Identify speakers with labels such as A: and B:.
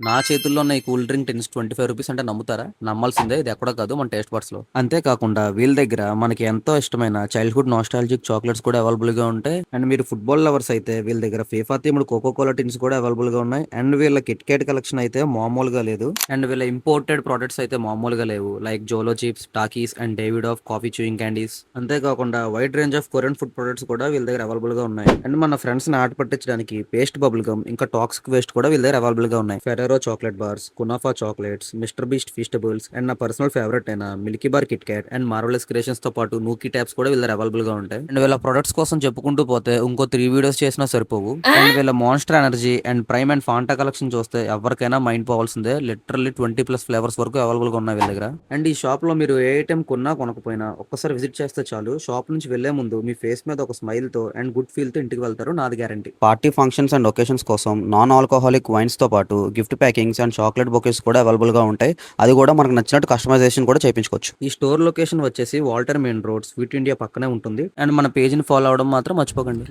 A: నా చేతుల్లో ఉన్న ఈ కూల్ డ్రింక్ టిన్స్ 25 రూపీస్ అంటే నమ్ముతారా? నమ్మాల్సిందే, ఇది ఎక్కడో కాదు మన టేస్ట్ బడ్స్ లో. అంతేకాకుండా వీళ్ళ దగ్గర మనకి ఎంతో ఇష్టమైన చైల్డ్హుడ్ నాస్టాలజిక్ చాక్లెట్స్ కూడా అవైలబుల్ గా ఉంటాయి. అండ్ మీరు ఫుట్బాల్ లవర్స్ అయితే వీళ్ళ దగ్గర FIFA themed Coca Cola tins కూడా అవైలబుల్ గా ఉన్నాయి. అండ్ వీళ్ళ కిట్ క్యాట్ కలెక్షన్ అయితే మామూలుగా లేదు. అండ్ వీళ్ళ ఇంపోర్టెడ్ ప్రొడక్ట్స్ అయితే మామూలుగా లేవు, like Jolo chips, Takis and Davidoff coffee chewing candies. అంతేకాకుండా wide range of Korean food products కూడా వీళ్ళ దగ్గర అవైలబుల్ గా ఉన్నాయి. అండ్ మన ఫ్రెండ్స్ ని ఆట పట్టించడానికి పేస్ట్ బబుల్ గమ్ ఇంకా టాక్సిక్ వేస్ట్ కూడా వీళ్ళ దగ్గర అవైలబుల్ గా ఉన్నాయి. ఫెరెరో చాక్లెట్ బార్స్, కునాఫా chocolates, Mr Beast Feastables and నా పర్సనల్ ఫేవరెట్ అయిన Milky Bar Kit Kat and marvellous creations తో పాటు నూకీ ట్యాబ్స్ కూడా వీళ్ళ అవైలబుల్ గా ఉంటాయి. అండ్ వీళ్ళ ప్రొడక్ట్స్ కోసం చెప్పుకుంటూ పోతే ఇంకో 3 వీడియోస్ చేసినా సరిపోవు. అండ్ వీళ్ళ monster energy and prime and Fanta collection చూస్తే ఎవరికైనా మైండ్ పోవాల్సిందే. లిటరల్లీ 20+ ఫ్లేవర్స్ వరకు అవైలబుల్ గా ఉన్నాయి వీళ్ళ దగ్గర. అండ్ ఈ షాప్ లో మీరు ఏ ఐటమ్ కొన్నా కొనకపోయినా ఒక్కసారి విజిట్ చేస్తే చాలు, షాప్ నుంచి వెళ్లే ముందు మీ ఫేస్ మీద ఒక స్మైల్ తో అండ్ గుడ్ ఫీల్ తో ఇంటికి వెళ్తారు, నాది guarantee. Party functions and occasions కోసం నాన్ ఆల్కహాలిక్ వైన్స్ తో పాటు gift packings and chocolate bouquets కూడా అవైలబుల్ గా ఉంటాయి. అది కూడా మనకు నచ్చినట్టు కస్టమైజేషన్ కూడా చేయించుకోవచ్చు. ఈ స్టోర్ లొకేషన్ వచ్చేసి Waltair main road, sweet India పక్కనే ఉంటుంది. అండ్ మన పేజ్ ని ఫాలో అవడం మాత్రం మర్చిపోకండి.